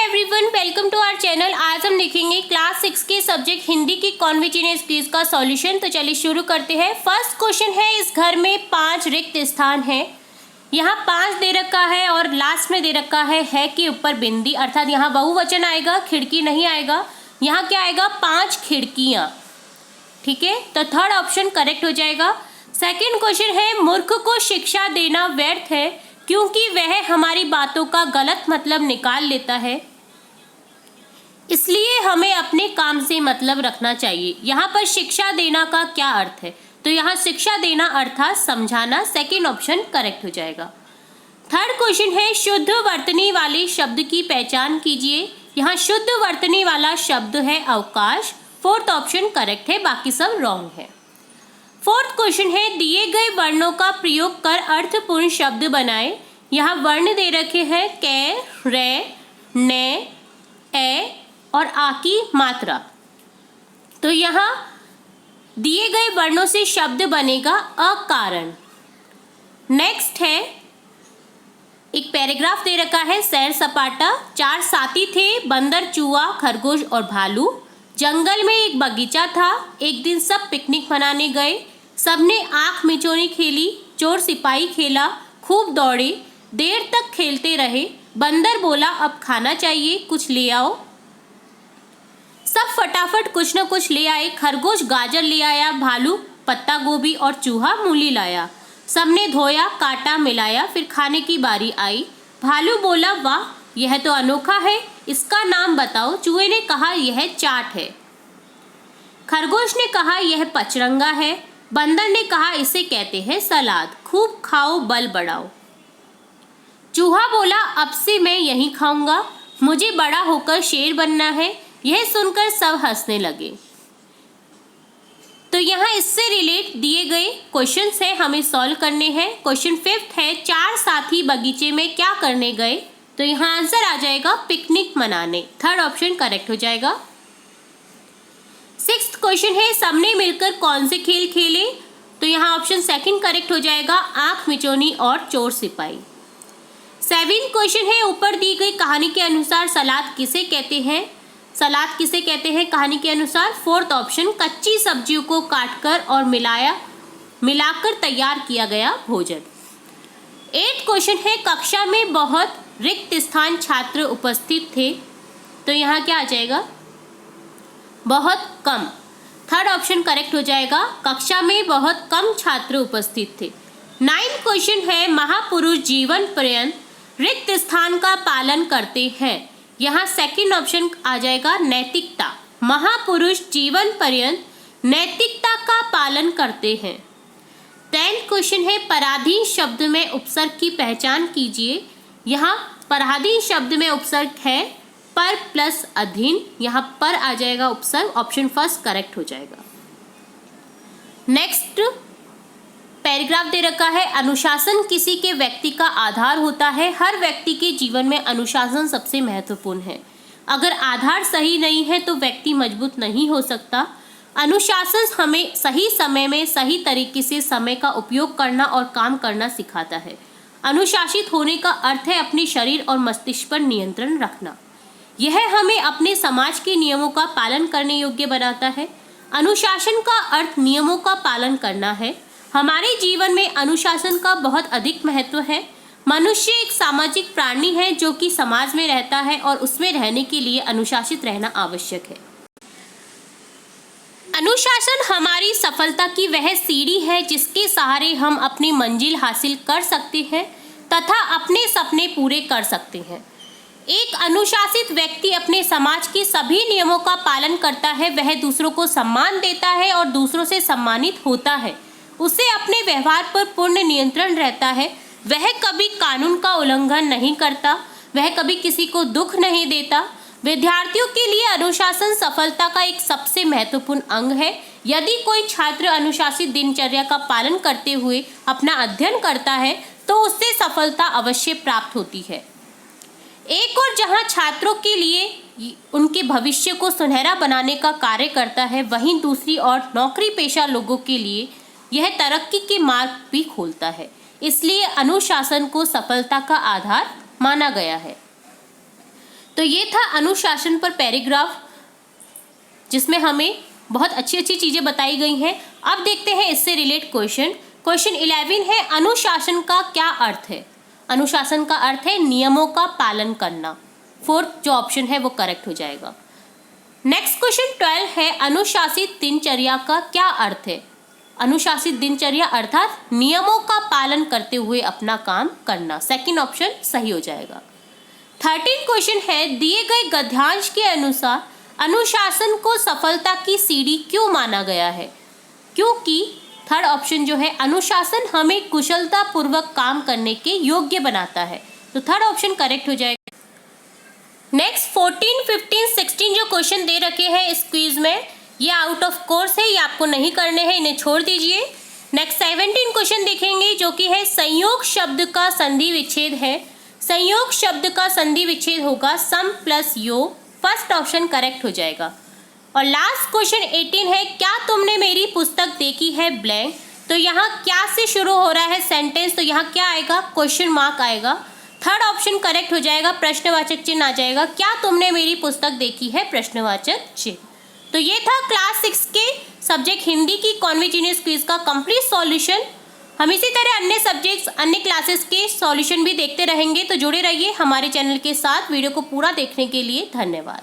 Everyone, welcome to our channel. आज हम देखेंगे क्लास 6 के सब्जेक्ट हिंदी की कॉन्वर्जेंस क्विज का सॉल्यूशन। तो चलिए शुरू करते हैं। फर्स्ट क्वेश्चन है, इस घर में 5 रिक्त स्थान हैं। यहाँ 5 दे रखा है और लास्ट में दे रखा है के ऊपर बिंदी, अर्थात यहाँ बहुवचन आएगा, खिड़की नहीं आएगा। यहाँ क्या आएगा? 5 खिड़कियाँ। ठीक है, तो थर्ड ऑप्शन करेक्ट हो जाएगा। सेकेंड क्वेश्चन है, मूर्ख को शिक्षा देना व्यर्थ है क्योंकि वह हमारी बातों का गलत मतलब निकाल लेता है, इसलिए हमें अपने काम से मतलब रखना चाहिए। यहाँ पर शिक्षा देना का क्या अर्थ है? तो यहाँ शिक्षा देना अर्थात समझाना। सेकेंड ऑप्शन करेक्ट हो जाएगा। थर्ड क्वेश्चन है, शुद्ध वर्तनी वाले शब्द की पहचान कीजिए। यहाँ शुद्ध वर्तनी वाला शब्द है अवकाश। फोर्थ ऑप्शन करेक्ट है, बाकी सब रॉन्ग है। फोर्थ क्वेश्चन है, दिए गए वर्णों का प्रयोग कर अर्थपूर्ण शब्द बनाएं। यहाँ वर्ण दे रखे हैं कै, रे, ने, ए और आ की मात्रा। तो यहाँ दिए गए वर्णों से शब्द बनेगा अकारण। नेक्स्ट है, एक पैराग्राफ दे रखा है, सैर सपाटा। 4 साथी थे, बंदर, चूहा, खरगोश और भालू। जंगल में एक बगीचा था। एक दिन सब पिकनिक मनाने गए। सबने आंख मिचौनी खेली, चोर सिपाही खेला, खूब दौड़े, देर तक खेलते रहे। बंदर बोला, अब खाना चाहिए, कुछ ले आओ। सब फटाफट कुछ न कुछ ले आए। खरगोश गाजर ले आया, भालू पत्ता गोभी और चूहा मूली लाया। सबने धोया, काटा, मिलाया, फिर खाने की बारी आई। भालू बोला, वाह, यह तो अनोखा है, इसका नाम बताओ। चूहे ने कहा, यह चाट है। खरगोश ने कहा, यह पचरंगा है। बंदर ने कहा, इसे कहते हैं सलाद। खूब खाओ, बल बढ़ाओ। चूहा बोला, अब से मैं यही खाऊंगा, मुझे बड़ा होकर शेर बनना है। यह सुनकर सब हंसने लगे। तो यहाँ इससे रिलेट दिए गए क्वेश्चंस है, हमें सॉल्व करने हैं। क्वेश्चन 5 है, 4 साथी बगीचे में क्या करने गए? तो यहाँ आंसर आ जाएगा पिकनिक मनाने। थर्ड ऑप्शन करेक्ट हो जाएगा। 6th क्वेश्चन है, सबने मिलकर कौन से खेल खेले? तो यहाँ ऑप्शन सेकंड करेक्ट हो जाएगा, आंख मिचौनी और चोर सिपाही। 7th क्वेश्चन है, ऊपर दी गई कहानी के अनुसार सलाद किसे कहते हैं? सलाद किसे कहते हैं कहानी के अनुसार? फोर्थ ऑप्शन, कच्ची सब्जियों को काटकर और मिलाकर तैयार किया गया भोजन। 8th क्वेश्चन है, कक्षा में बहुत रिक्त स्थान छात्र उपस्थित थे। तो यहाँ क्या आ जाएगा? बहुत कम। थर्ड ऑप्शन करेक्ट हो जाएगा, कक्षा में बहुत कम छात्र उपस्थित थे। 9th क्वेश्चन है, महापुरुष जीवन पर्यंत रिक्त स्थान का पालन करते हैं। यहाँ सेकंड ऑप्शन आ जाएगा, नैतिकता। महापुरुष जीवन पर्यंत नैतिकता का पालन करते हैं। 10th क्वेश्चन है, पराधीन शब्द में उपसर्ग की पहचान कीजिए। यहाँ पराधीन शब्द में उपसर्ग है पर प्लस अधीन। यहाँ पर आ जाएगा उपसर्ग, ऑप्शन फर्स्ट करेक्ट हो जाएगा। नेक्स्ट पैराग्राफ दे रखा है, अनुशासन किसी के व्यक्ति का आधार होता है। हर व्यक्ति के जीवन में अनुशासन सबसे महत्वपूर्ण है। अगर आधार सही नहीं है तो व्यक्ति मजबूत नहीं हो सकता। अनुशासन हमें सही समय में सही तरीके से समय का उपयोग करना और काम करना सिखाता है। अनुशासित होने का अर्थ है अपने शरीर और मस्तिष्क पर नियंत्रण रखना। यह हमें अपने समाज के नियमों का पालन करने योग्य बनाता है। अनुशासन का अर्थ नियमों का पालन करना है। हमारे जीवन में अनुशासन का बहुत अधिक महत्व है। मनुष्य एक सामाजिक प्राणी है जो कि समाज में रहता है और उसमें रहने के लिए अनुशासित रहना आवश्यक है। अनुशासन हमारी सफलता की वह सीढ़ी है जिसके सहारे हम अपनी मंजिल हासिल कर सकते हैं तथा अपने सपने पूरे कर सकते हैं। एक अनुशासित व्यक्ति अपने समाज के सभी नियमों का पालन करता है। वह दूसरों को सम्मान देता है और दूसरों से सम्मानित होता है। उसे अपने व्यवहार पर पूर्ण नियंत्रण रहता है। वह कभी कानून का उल्लंघन नहीं करता। वह कभी किसी को दुख नहीं देता। विद्यार्थियों के लिए अनुशासन सफलता का एक सबसे महत्वपूर्ण अंग है। यदि कोई छात्र अनुशासित दिनचर्या का पालन करते हुए अपना अध्ययन करता है तो उससे सफलता अवश्य प्राप्त होती है। एक और जहां छात्रों के लिए उनके भविष्य को सुनहरा बनाने का कार्य करता है, वहीं दूसरी ओर नौकरी पेशा लोगों के लिए यह तरक्की के मार्ग भी खोलता है। इसलिए अनुशासन को सफलता का आधार माना गया है। तो ये था अनुशासन पर पैराग्राफ, जिसमें हमें बहुत अच्छी अच्छी चीज़ें बताई गई हैं। अब देखते हैं इससे रिलेट क्वेश्चन। क्वेश्चन 11 है, अनुशासन का क्या अर्थ है? अनुशासन का अर्थ है नियमों का पालन करना। फोर्थ जो ऑप्शन है वो करेक्ट हो जाएगा। नेक्स्ट क्वेश्चन 12 है, अनुशासित दिनचर्या का क्या अर्थ है? अनुशासित दिनचर्या अर्थात नियमों का पालन करते हुए अपना काम करना। सेकंड ऑप्शन सही हो जाएगा। 13 क्वेश्चन है, दिए गए गद्यांश के अनुसार अनुशासन को सफलता की सीढ़ी क्यों माना गया है? क्योंकि थर्ड ऑप्शन जो है, अनुशासन हमें कुशलता पूर्वक काम करने के योग्य बनाता है। तो थर्ड ऑप्शन करेक्ट हो जाएगा। नेक्स्ट 14, 15, 16 जो क्वेश्चन दे रखे हैं इस क्विज में, ये आउट ऑफ कोर्स है, ये आपको नहीं करने हैं, इन्हें छोड़ दीजिए। नेक्स्ट 17 क्वेश्चन देखेंगे जो कि है संयोग शब्द का संधि विच्छेद है। संयोग शब्द का संधि विच्छेद होगा सम प्लस योग। फर्स्ट ऑप्शन करेक्ट हो जाएगा। और लास्ट क्वेश्चन 18 है, क्या तुमने मेरी पुस्तक देखी है ब्लैंक। तो यहाँ क्या से शुरू हो रहा है सेंटेंस, तो यहाँ क्या आएगा? क्वेश्चन मार्क आएगा। थर्ड ऑप्शन करेक्ट हो जाएगा, प्रश्नवाचक चिन्ह आ जाएगा। क्या तुमने मेरी पुस्तक देखी है, प्रश्नवाचक चिन्ह। तो ये था क्लास 6 के सब्जेक्ट हिंदी की कॉन्वेजिनियस क्विज का कंप्लीट सॉल्यूशन। हम इसी तरह अन्य सब्जेक्ट्स, अन्य क्लासेस के सॉल्यूशन भी देखते रहेंगे, तो जुड़े रहिए हमारे चैनल के साथ। वीडियो को पूरा देखने के लिए धन्यवाद।